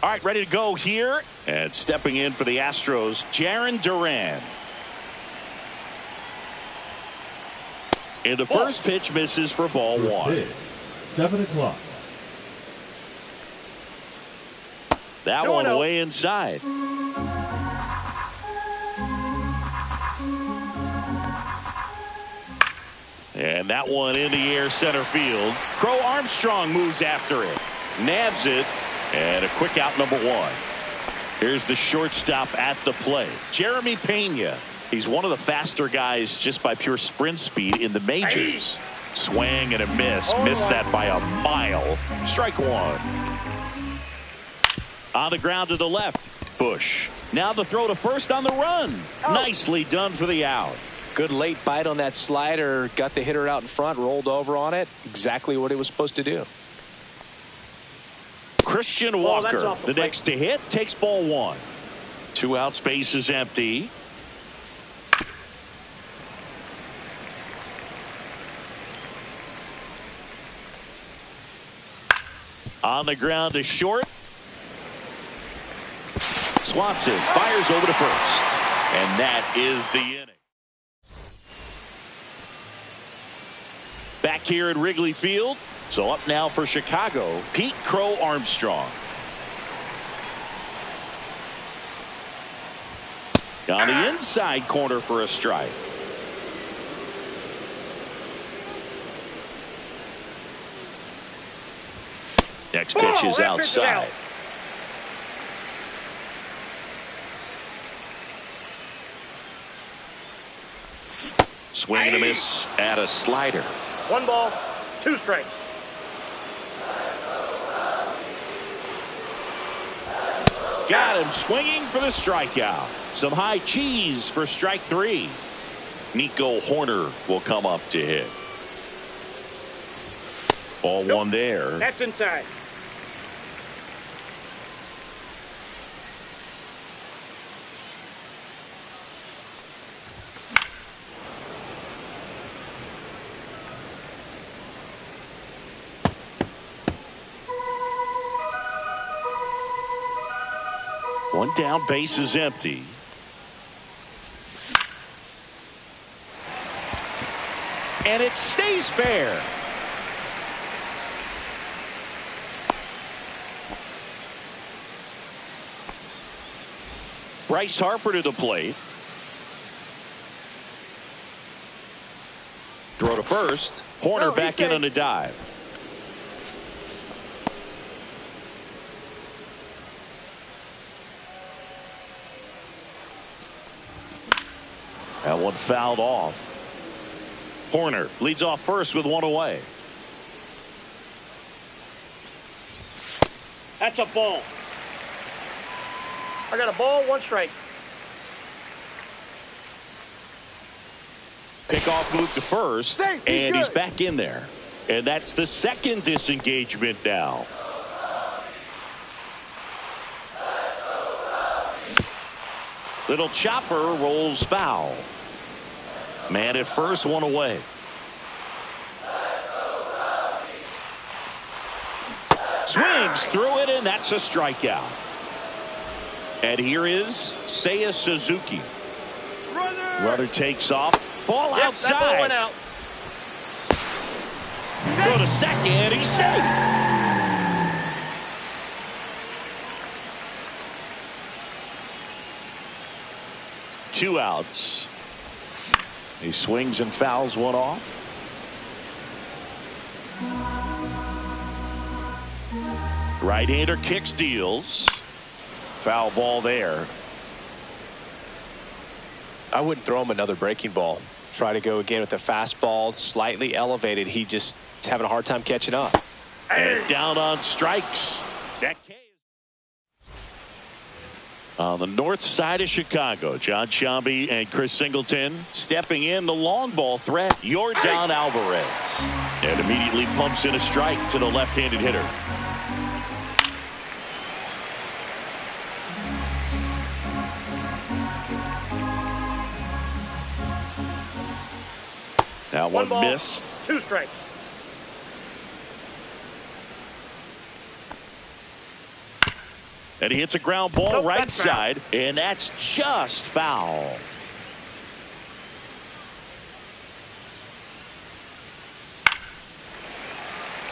All right, ready to go here. And stepping in for the Astros, Jarren Duran. And the first pitch misses for ball one. 7 o'clock. That one way inside. And that one in the air center field. Crow Armstrong moves after it. Nabs it. And a quick out, number one. Here's the shortstop at the plate, Jeremy Pena. He's one of the faster guys just by pure sprint speed in the majors. Swing and a miss. Missed that by a mile. Strike one. On the ground to the left. Bush. Now the throw to first on the run. Nicely done for the out. Good late bite on that slider. Got the hitter out in front. Rolled over on it. Exactly what it was supposed to do. Christian Walker, the next to hit, takes ball one. 2 outs, base is empty. On the ground to short. Swanson fires over to first. And that is the inning. Back here at Wrigley Field. So up now for Chicago, Pete Crow Armstrong. On the inside corner for a strike. Next pitch is outside. Swing and a miss at a slider. 1 ball, 2 strikes. Got him swinging for the strikeout. Some high cheese for strike 3. Nico Hoerner will come up to hit. Ball one there. That's inside. One down, base is empty. And it stays fair. Bryce Harper to the plate. Throw to first. Hoerner back in on a dive. That one fouled off. Hoerner leads off first with 1 away. That's a ball. I got a ball, 1 strike. Pickoff move to first, Safe, and he's good. back in there. And that's the second disengagement now. Little chopper rolls foul. Man at first, 1 away. Swings through it, and that's a strikeout. And here is Seiya Suzuki. Runner takes off. Ball outside. That ball went out. Go to second. He's safe. Two outs. He swings and fouls one off. Right-hander kicks, deals. Foul ball there. I wouldn't throw him another breaking ball. Try to go again with the fastball, slightly elevated. He just is having a hard time catching up. And down on strikes. That K. On the north side of Chicago, John Sciambi and Chris Singleton stepping in the long ball threat. Yordan Alvarez. And immediately pumps in a strike to the left-handed hitter. Now one ball, missed. 2 strikes. And he hits a ground ball Nope, right that's foul. side, and that's just foul.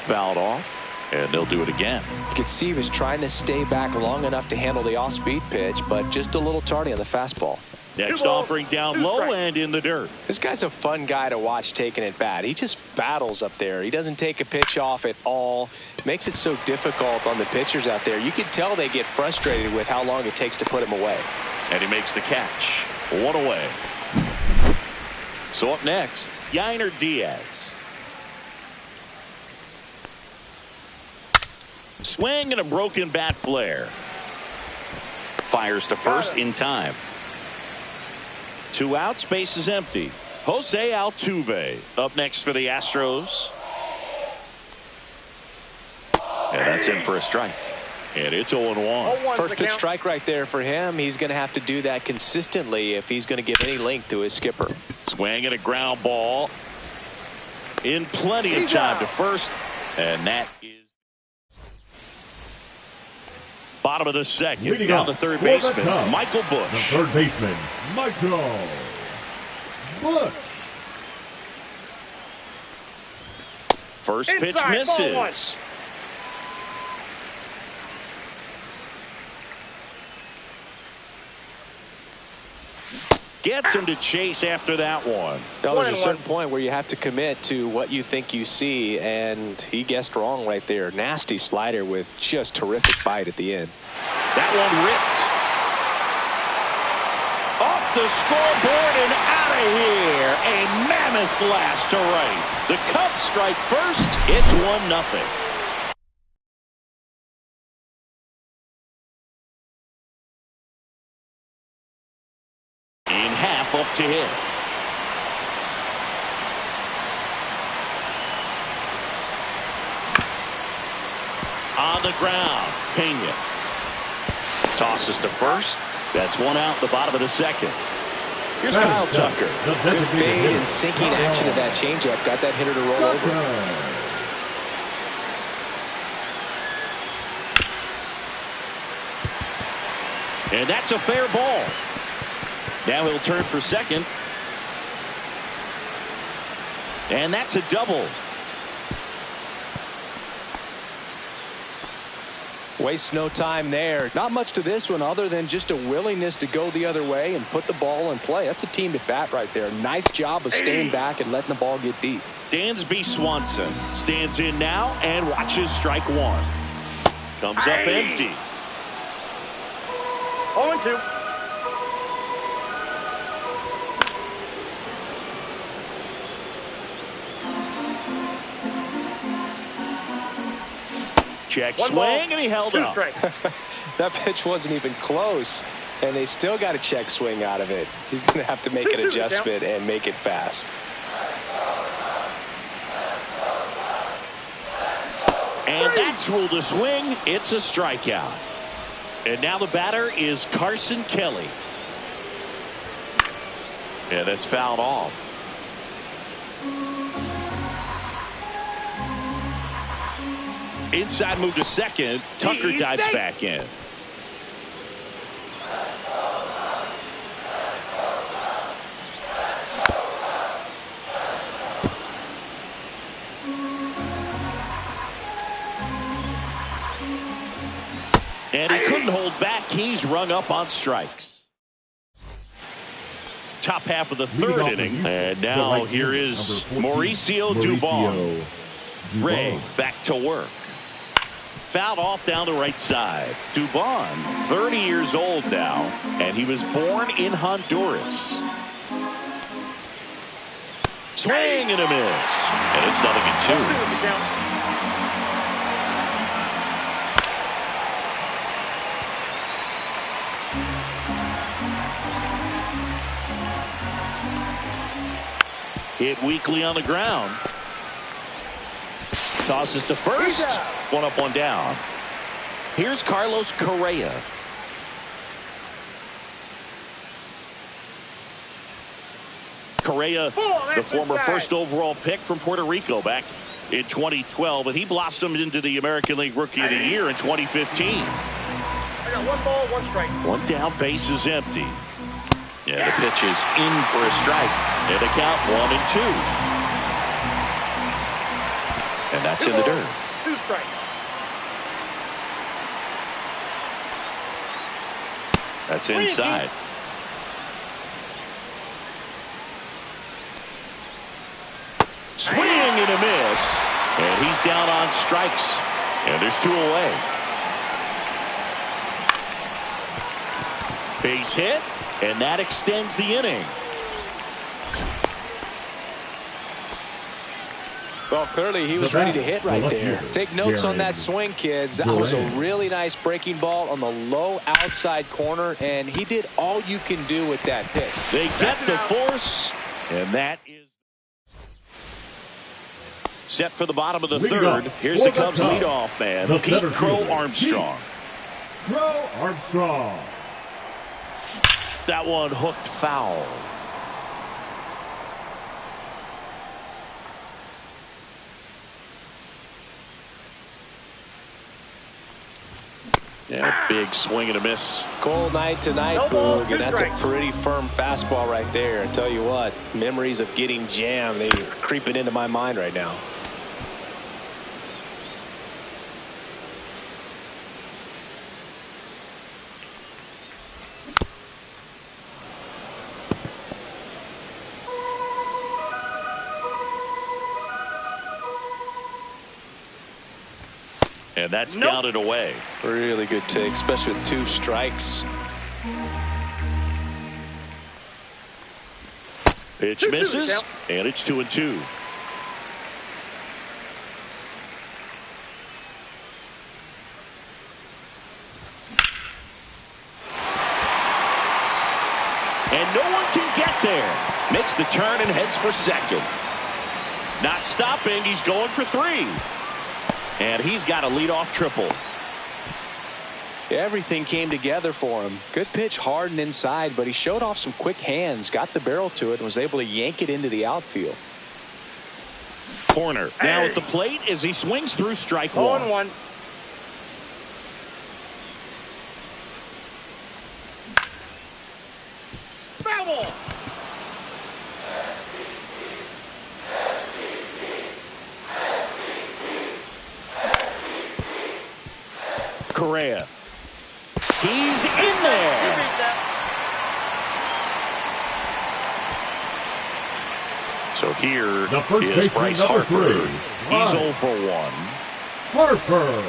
Fouled off, and they'll do it again. You could see he was trying to stay back long enough to handle the off-speed pitch, but just a little tardy on the fastball. Next 2 balls, offering down 2 low strikes. and in the dirt. This guy's a fun guy to watch taking it bat. He just battles up there. He doesn't take a pitch off at all. Makes it so difficult on the pitchers out there. You can tell they get frustrated with how long it takes to put him away. And he makes the catch. 1 away. So up next, Yainer Diaz. Swing and a broken bat flare. Fires to first in time. 2 outs, base is empty. Jose Altuve up next for the Astros. And that's in for a strike. And it's 0-1. 0-1's First the pitch count. strike right there for him. He's going to have to do that consistently if he's going to give any length to his skipper. Swing and a ground ball. In plenty of He's time out. to first. And that is bottom of the second. Leading Down up to third for the baseman, Cubs, Michael The Busch. third baseman, Michael Busch. First pitch Inside, ball one. misses. Gets him to chase after that one. Now, there's a 1-1. certain point where you have to commit to what you think you see, and he guessed wrong right there. Nasty slider with just terrific bite at the end. That one ripped. Off the scoreboard and out of here. A mammoth blast to right. The Cubs strike first. It's 1-0. In half up to hit. On the ground, Pena tosses to first. That's 1 out, the bottom of the second. Here's Kyle Tucker. The Good designated fade hitter, and sinking action of that changeup. Got that hitter to roll over. Tucker. And that's a fair ball. Now he'll turn for second. And that's a double. Wastes no time there. Not much to this one other than just a willingness to go the other way and put the ball in play. That's a team at bat right there. Nice job of staying back and letting the ball get deep. Dansby Swanson stands in now and watches strike 1. Comes up empty. 0-2. Check 1 ball, swing, and he held 2 up. strikes. That pitch wasn't even close, and they still got a check swing out of it. He's going to have to make an 2-2 the adjustment and make it fast. And that's ruled a swing. It's a strikeout. And now the batter is Carson Kelly. Yeah, that's fouled off. Inside move to second. Tucker dives back in. And he couldn't hold back. He's rung up on strikes. Top half of the third inning. And now here is Mauricio Dubon. Ray back to work. Fouled off down the right side. Dubon, 30 years old now, and he was born in Honduras. Swing and a miss. And it's 0-2. 2 the count. Hit weakly on the ground. Tosses to first. 1 up, 1 down. Here's Carlos Correa. Correa, the former first overall pick from Puerto Rico back in 2012, and he blossomed into the American League Rookie of the Year in 2015. I got 1 ball, 1 strike. 1 down, base is empty. Yeah, the pitch is in for a strike. And the count 1-2. And that's 2 in the balls, dirt. 2 strikes. That's inside. Swing and a miss. And he's down on strikes. And there's 2 away. Base hit. And that extends the inning. Well, clearly he was ready to hit right there. Take notes on that swing, kids. That was a really nice breaking ball on the low outside corner, and he did all you can do with that pitch. They get the force, and that is set for the bottom of the third. Here's the Cubs leadoff man, Pete Crow Armstrong. Crow Armstrong. That one hooked foul. Yeah, big swing and a miss. Cold night tonight, No ball, Boog, and that's a 2 strikes. pretty firm fastball right there. I tell you what, memories of getting jammed, they're creeping into my mind right now. And that's down and away. Really good take, especially with 2 strikes. Pitch 2-2 misses, count. and it's 2-2. And no one can get there. Makes the turn and heads for second. Not stopping, he's going for 3. And he's got a leadoff triple. Everything came together for him. Good pitch, hard and inside, but he showed off some quick hands, got the barrel to it, and was able to yank it into the outfield. Corner now at the plate as he swings through strike 1. 0-1. Foul ball. Correa. He's in You there. beat that. So here The first is baseman, Bryce number Harper. 3. He's Bryce 0 for 1. Harper.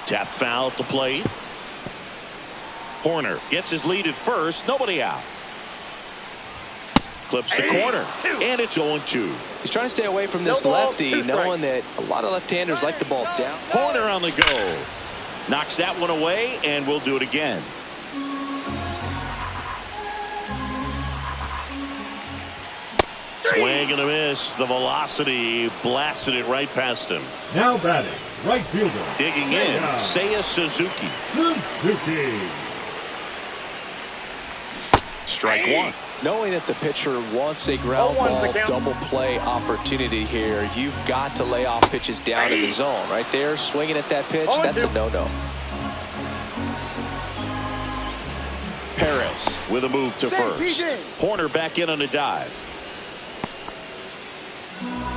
Tap foul at the plate. Horner gets his lead at first. Nobody out. Clips the corner. And it's 0-2. He's trying to stay away from this No ball, lefty, 2 strikes. knowing that a lot of left-handers like the ball down. Horner on the go. Knocks that one away, and we'll do it again. Swing and a miss. The velocity blasted it right past him. Now batting, right fielder. Digging in, Seiya Suzuki. Suzuki. Strike 1. Knowing that the pitcher wants a ground 0-1's the ball count. double play opportunity here, you've got to lay off pitches down in the zone. Right there, swinging at that pitch, 0-2. that's a no-no. Perez with a move to first. Horner back in on a dive.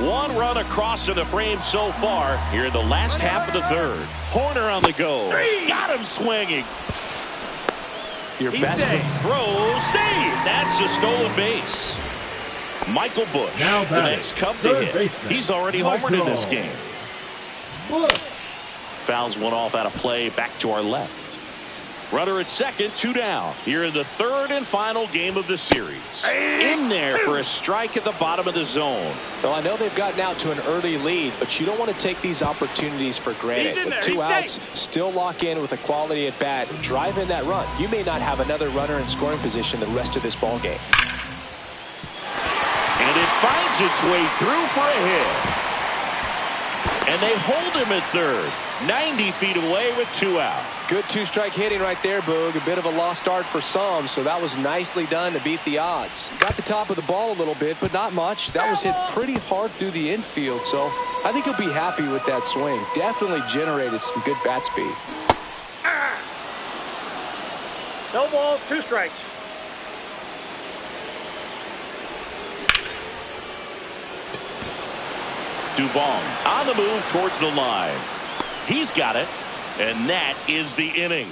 1 run across in the frame so far here in the last half of the third. Horner on the go. Got him swinging. Your best throw, save. That's a stolen base. Michael Busch, Now the batting, next Cub to third hit. baseman, He's already homered in this Michael game. Busch. Fouls one off out of play back to our left. Runner at second, 2 down. Here in the third and final game of the series. In there for a strike at the bottom of the zone. Well, I know they've gotten out to an early lead, but you don't want to take these opportunities for granted. He's in With there. 2 He's outs, safe. still lock in with a quality at bat. Drive in that run. You may not have another runner in scoring position the rest of this ball game. And it finds its way through for a hit. And they hold him at third. 90 feet away with 2 out. Good two-strike hitting right there, Boog. A bit of a lost start for some, so that was nicely done to beat the odds. Got the top of the ball a little bit, but not much. That was hit pretty hard through the infield, so I think he'll be happy with that swing. Definitely generated some good bat speed. No balls, 2 strikes. Dubon on the move towards the line. He's got it, and that is the inning.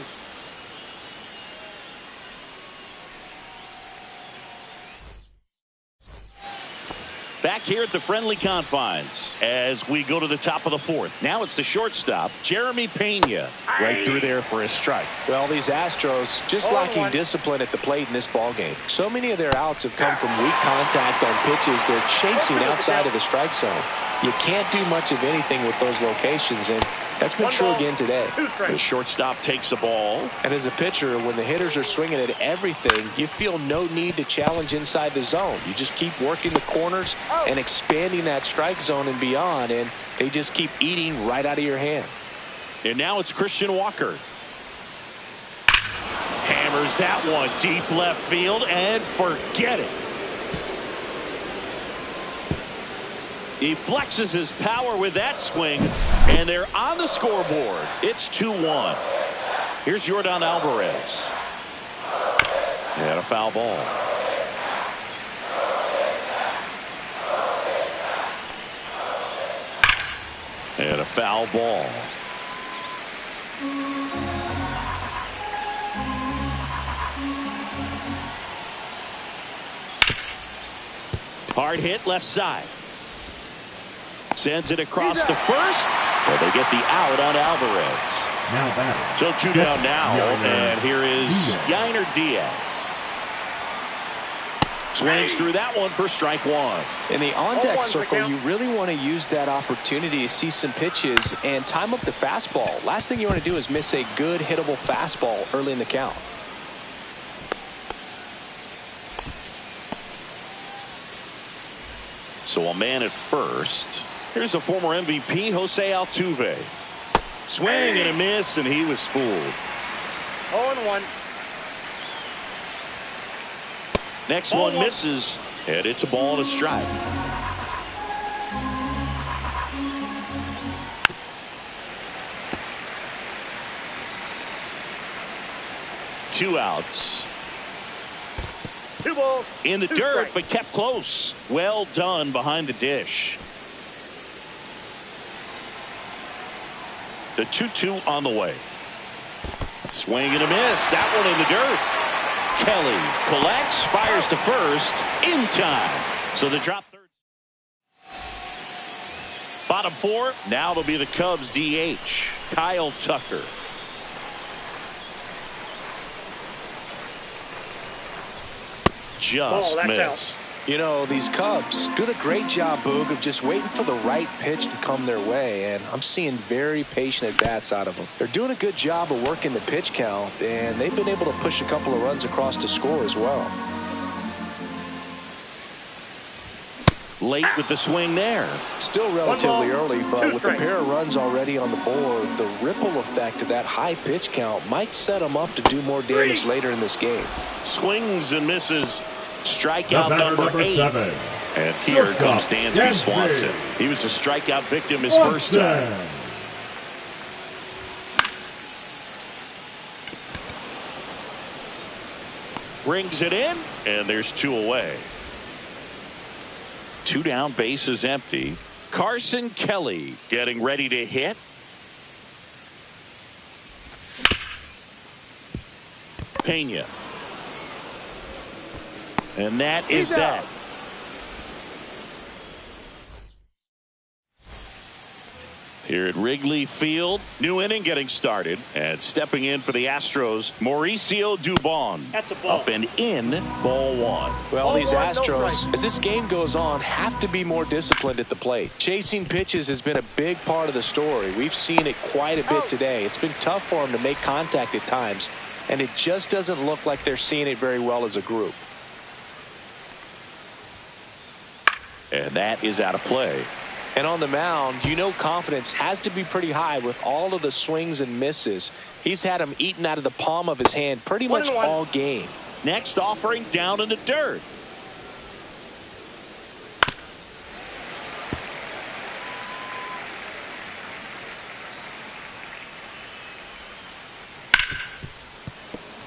Back here at the friendly confines as we go to the top of the 4th. Now it's the shortstop, Jeremy Pena, right through there for a strike. Well, these Astros just lacking discipline at the plate in this ballgame. So many of their outs have come from weak contact on pitches they're chasing outside of the strike zone. You can't do much of anything with those locations, and that's been true again today. The shortstop takes the ball. And as a pitcher, when the hitters are swinging at everything, you feel no need to challenge inside the zone. You just keep working the corners and expanding that strike zone and beyond, and they just keep eating right out of your hand. And now it's Christian Walker. Hammers that one deep left field, and forget it. He flexes his power with that swing, and they're on the scoreboard. It's 2-1. Here's Yordan Alvarez. And a foul ball. And a foul ball. Hard hit left side. Sends it across to first. Well, they get the out on Alvarez. Now batting. So 2 down now. And here is Yainer Diaz. Swings through that one for strike 1. In the on-deck circle, you really want to use that opportunity to see some pitches and time up the fastball. Last thing you want to do is miss a good hittable fastball early in the count. So a man at first. Here's the former MVP, Jose Altuve. Swing and a miss, and he was fooled. 0-1. Next one misses, and it's a ball and a strike. Two outs. 2 balls. In the 2 dirt, strikes. but kept close. Well done behind the dish. The 2-2 on the way. Swing and a miss. That one in the dirt. Kelly collects, fires to first in time. So the drop third. Bottom 4. Now it'll be the Cubs DH, Kyle Tucker. Just missed. You know, these Cubs doing a great job, Boog, of just waiting for the right pitch to come their way, and I'm seeing very patient at-bats out of them. They're doing a good job of working the pitch count, and they've been able to push a couple of runs across to score as well. Late with the swing there. Still relatively early, but with a pair of runs already on the board, the ripple effect of that high pitch count might set them up to do more damage later in this game. Swings and misses. Strikeout number 8. 7. And here comes Dansby Swanson. He was a strikeout victim his first time. Rings it in, and there's 2 away. 2 down, base is empty. Carson Kelly getting ready to hit. Pena. And that is that. Here at Wrigley Field, new inning getting started, and stepping in for the Astros, Mauricio Dubon. That's a ball. Up and in, ball 1. Well, these 0-1, no Astros, strike. as this game goes on, have to be more disciplined at the plate. Chasing pitches has been a big part of the story. We've seen it quite a bit today. It's been tough for them to make contact at times, and it just doesn't look like they're seeing it very well as a group. And that is out of play. And on the mound, you know confidence has to be pretty high with all of the swings and misses. He's had them eaten out of the palm of his hand pretty much all game. Next offering down in the dirt.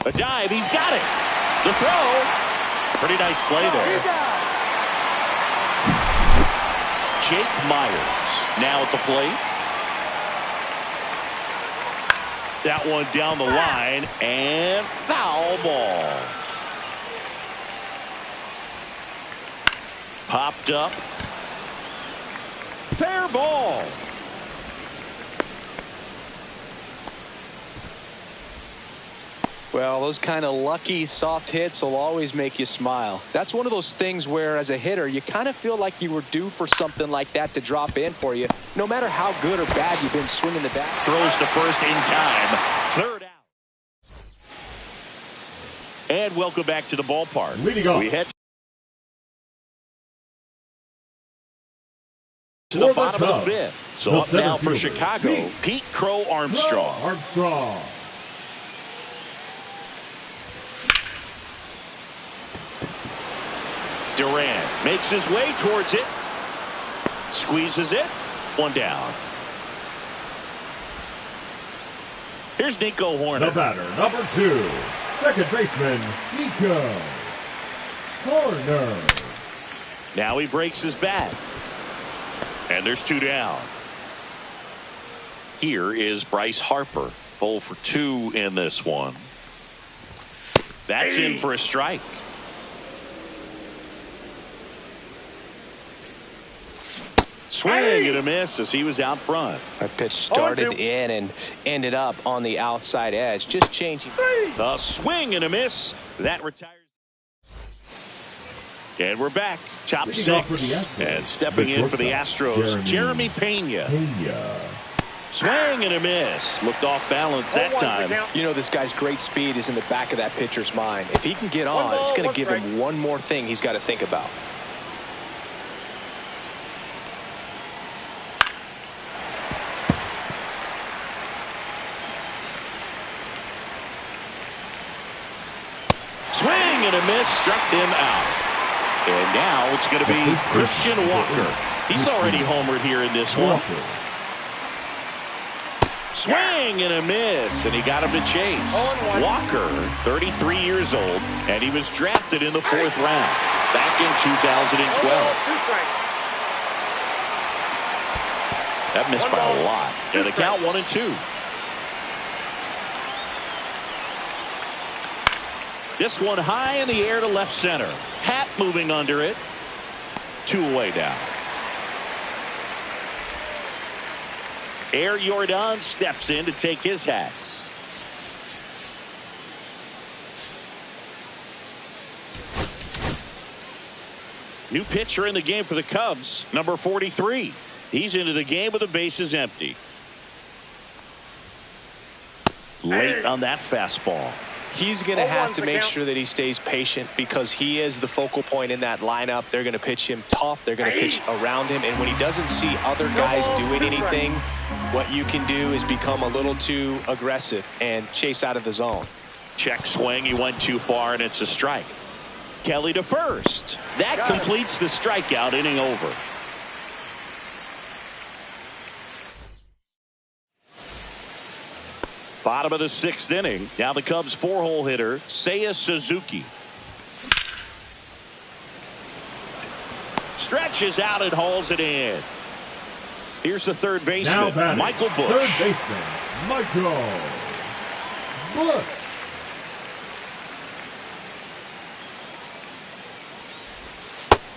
A dive, he's got it. The throw, pretty nice play there. Jake Myers now at the plate. That one down the line and foul ball. Popped up. Fair ball. Well, those kind of lucky soft hits will always make you smile. That's one of those things where as a hitter you kind of feel like you were due for something like that to drop in for you, no matter how good or bad you've been swinging the bat. Throws to first in time. Third out. And welcome back to the ballpark. Leading off. We head to the bottom of the fifth. So up now for Chicago, Pete Crow Armstrong. Duran makes his way towards it. Squeezes it. One down. Here's Nico Hoerner. The batter, number 2. Second baseman, Nico Hoerner. Now he breaks his bat. And there's 2 down. Here is Bryce Harper. 0 for 2 in this one. That's in for a strike. Swing and a miss as he was out front. That pitch started in and ended up on the outside edge. Just changing. A swing and a miss. That retires. And we're back. Top 6. And stepping in for the Astros, Jeremy Pena. Swing and a miss. Looked off balance that time. You know this guy's great speed is in the back of that pitcher's mind. If he can get on, it's going to give him one more thing he's got to think about. Swing and a miss, struck him out. And now it's going to be Christian Walker. He's already homered here in this one. Swing and a miss, and he got him to chase. Walker, 33 years old, and he was drafted in the 4th round back in 2012. That missed by a lot. And the count 1-2. This one high in the air to left center. Hat moving under it. 2 away down. Air Jordan steps in to take his hats. New pitcher in the game for the Cubs, number 43. He's into the game with the bases empty. Late on that fastball. He's going to have to make sure that he stays patient because he is the focal point in that lineup. They're going to pitch him tough. They're going to pitch around him. And when he doesn't see other guys doing anything, what you can do is become a little too aggressive and chase out of the zone. Check swing. He went too far, and it's a strike. Kelly to first. That completes the strikeout, inning over. Bottom of the 6th inning. Now the Cubs 4-hole hitter, Seiya Suzuki. Stretches out and hauls it in. Here's the third baseman, Michael Busch. Third baseman, Michael Busch.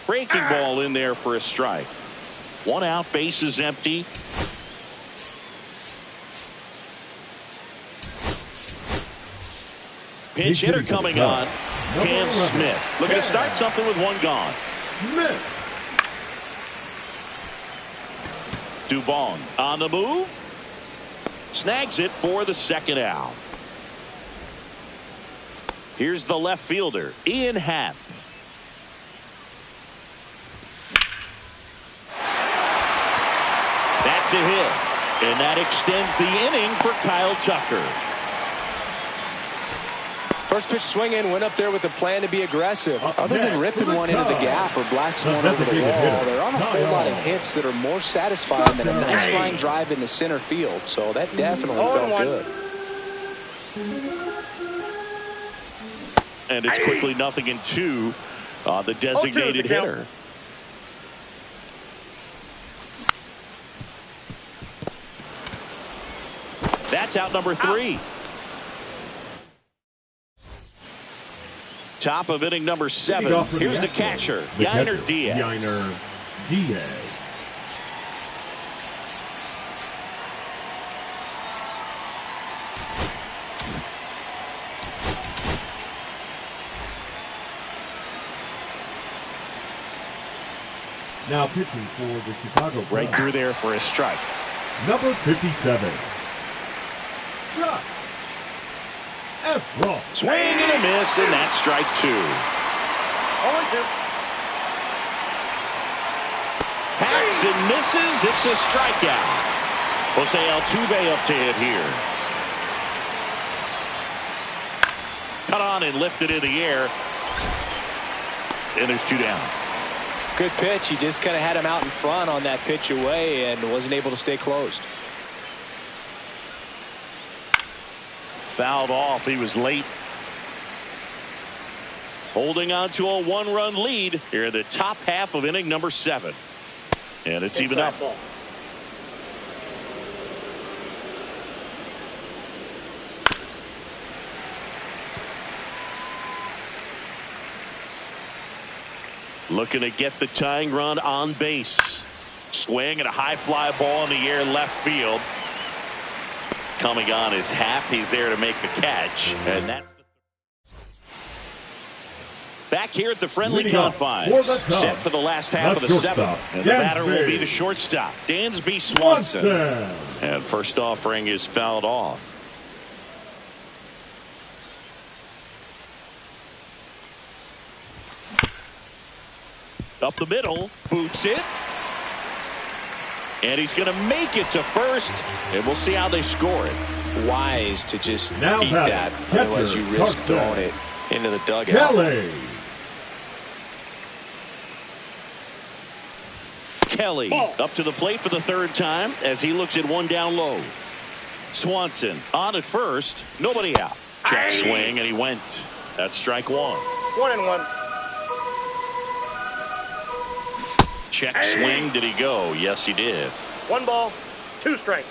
Breaking ball in there for a strike. 1 out, bases empty. Pinch hitter coming on. Cam Smith looking to start something with 1 gone. Smith. Dubon on the move. Snags it for the 2nd out. Here's the left fielder, Ian Happ. gets a hit. And that extends the inning for Kyle Tucker. First pitch swinging, went up there with a plan to be aggressive. Other than ripping one into the gap or blasting one over the wall, there aren't a whole lot of hits that are more satisfying than a nice line drive in the center field. So that definitely felt good. And it's quickly 0-2 on the designated hitter. That's out number 3. Top of inning number 7. Here's the catcher, Yainer Diaz. Yainer Diaz. Now pitching for the Chicago Cubs. Right through there for a strike. Number 57. Struck. Efron. Swing and a miss, and that's strike 2. 0-2. Hacks and misses. It's a strikeout. Jose Altuve up to hit here. Cut on and lifted in the air. And there's 2 down. Good pitch. He just kind of had him out in front on that pitch away and wasn't able to stay closed. Fouled off. He was late. Holding on to a 1-run lead here in the top half of inning number 7. And it's even up. Ball. Looking to get the tying run on base. Swing and a high fly ball in the air left field. Coming on his half. He's there to make the catch. And that's back here at the friendly confines. Set for the last half of the 7th. And the batter will be the shortstop, Dansby Swanson. And first offering is fouled off. Up the middle, boots it. And he's going to make it to first. And we'll see how they score it. Wise to just Now eat that. Otherwise you risk throwing it into the dugout. Kelly up to the plate for the 3rd time as he looks at 1 down low. Swanson on at first. Nobody out. Check swing and he went. That's strike 1. 1-1. Check swing. Did he go? Yes, he did. 1 ball, 2 strikes.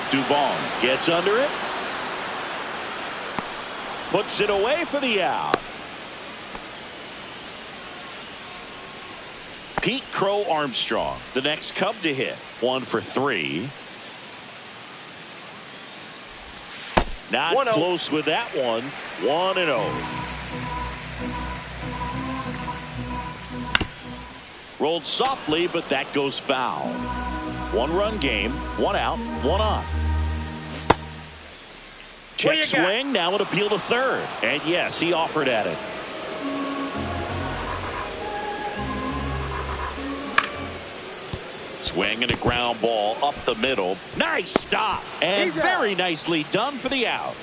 Duvall gets under it. Puts it away for the out. Pete Crow Armstrong, the next Cub to hit. 1 for 3. Not 1-0. close with that one. 1-0. Rolled softly, but that goes foul. 1-run game, 1 out, 1 on. Check swing, now an appeal to 3rd. And yes, he offered at it. Swing and a ground ball up the middle. Nice stop. And very nicely done for the out.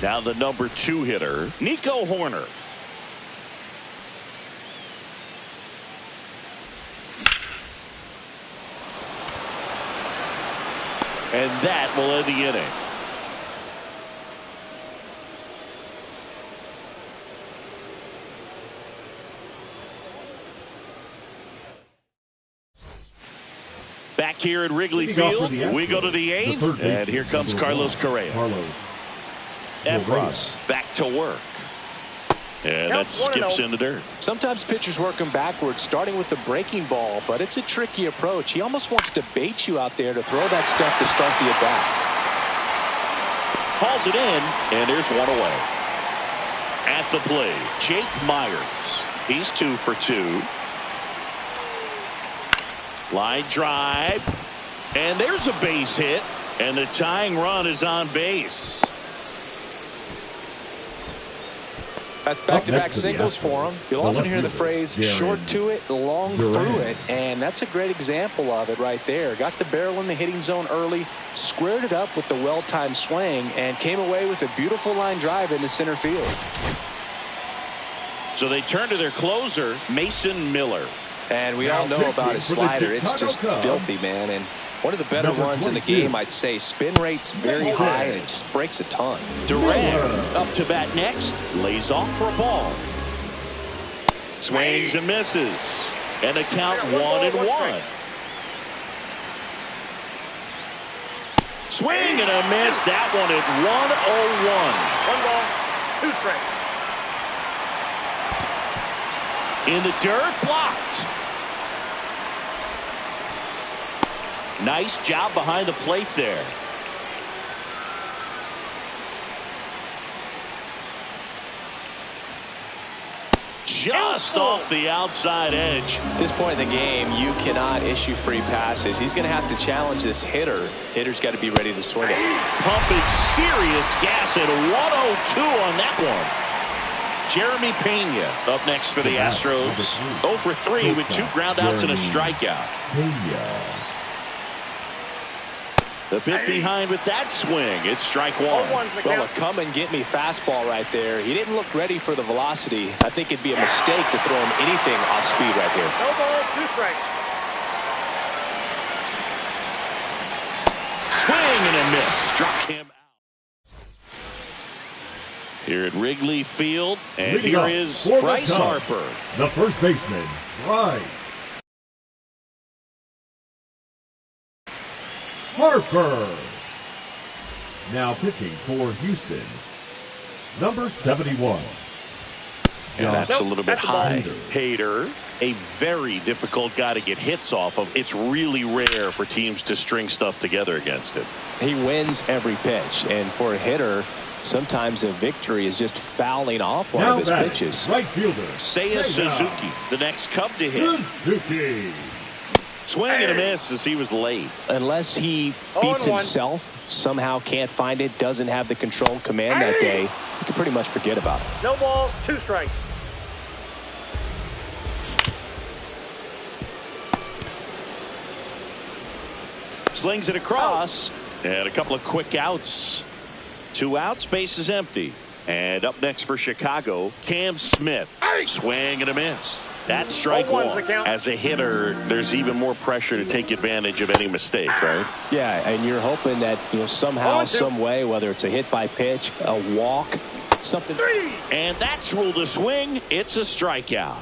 Now the number 2 hitter, Nico Horner. And that will end the inning. Back here at Wrigley Field, we go to the 8th, and here comes Carlos Correa. Efros back to work. And that skips in the dirt. Sometimes pitchers work him backwards, starting with the breaking ball, but it's a tricky approach. He almost wants to bait you out there to throw that stuff to start the at-bat. Calls it in, and there's 1 away. At the plate, Jake Myers. He's 2 for 2. Line drive, and there's a base hit, and the tying run is on base. That's back-to-back singles for him. You'll often hear the phrase short to it, long through it, and that's a great example of it right there. Got the barrel in the hitting zone early, squared it up with the well-timed swing, and came away with a beautiful line drive into center field. So they turn to their closer, Mason Miller. And we all know about his slider. It's just filthy, man. And one of the better ones in the game, I'd say. Spin rate's very high, and it just breaks a ton. Duran up to bat next. Lays off for a ball. Swings and misses. And a count 1-1. Swing and a miss. That one at 1-0-1. 1 ball, 2 strikes. In the dirt, blocked. Nice job behind the plate there. Just off the outside edge. At this point in the game, you cannot issue free passes. He's going to have to challenge this hitter. Hitter's got to be ready to swing it. Pumping serious gas at 102 on that one. Jeremy Pena up next for the Astros. 0 for 3 with 2 groundouts and a strikeout. The bit behind with that swing. It's strike 1. Well, a come and get me fastball right there. He didn't look ready for the velocity. I think it'd be a mistake to throw him anything off speed right here. No ball, 2 strikes. Swing and a miss. Struck him out. Here at Wrigley Field, and here is Bryce Harper. The first baseman, Bryce Harper. Now pitching for Houston, number 71. And that's a little bit high. Hader, a very difficult guy to get hits off of. It's really rare for teams to string stuff together against him. He wins every pitch, and for a hitter, sometimes a victory is just fouling off one of his pitches. Right fielder, Seiya Suzuki, the next Cub to hit. Suzuki. Swing and a miss as he was late. Unless he beats himself, somehow can't find it, doesn't have the control and command that day, you can pretty much forget about it. No balls, 2 strikes. Slings it across, and a couple of quick outs. 2 outs, base is empty. And up next for Chicago, Cam Smith. Swing and a miss. That's strike 1. As a hitter, there's even more pressure to take advantage of any mistake, right? Yeah, and you're hoping that, somehow, some way, whether it's a hit by pitch, a walk, something. And that's ruled a swing. It's a strikeout.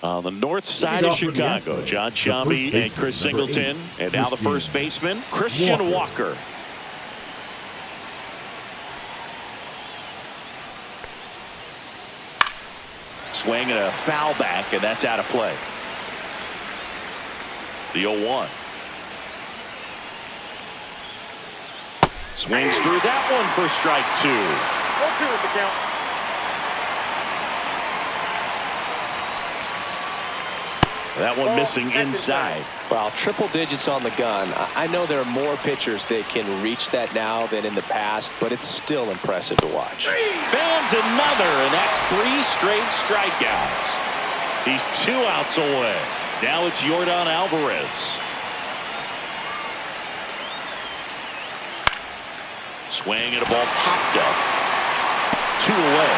On the north side of Chicago, John Sciambi and Chris Singleton. And now the first baseman, Christian Walker. Swing and a foul back, and that's out of play. The 0-1. Swings through that one for strike 2. 1-2 with the count. That one missing inside. Well, triple digits on the gun. I know there are more pitchers that can reach that now than in the past, but it's still impressive to watch. Fans another, and that's 3 straight strikeouts. He's 2 outs away. Now it's Yordan Alvarez. Swing and a ball popped up. 2 away.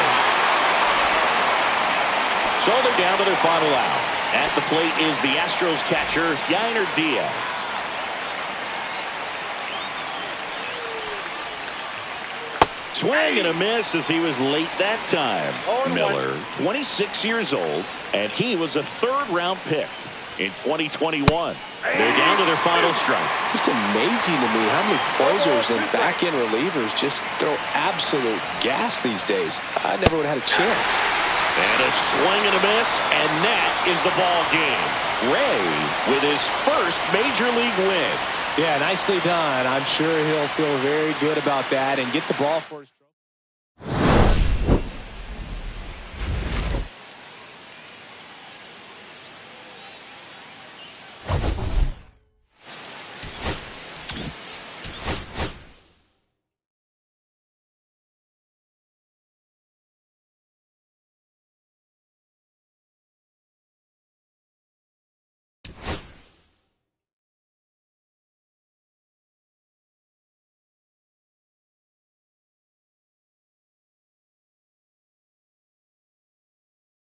So they're down to their final out. At the plate is the Astros catcher, Yainer Diaz. Swing and a miss as he was late that time. Miller, 26 years old, and he was a 3rd-round pick in 2021. They're down to their final strike. Just amazing to me how many closers and back-end relievers just throw absolute gas these days. I never would have had a chance. And a swing and a miss, and that is the ball game. Ray with his first major league win. Yeah, nicely done. I'm sure he'll feel very good about that and get the ball for his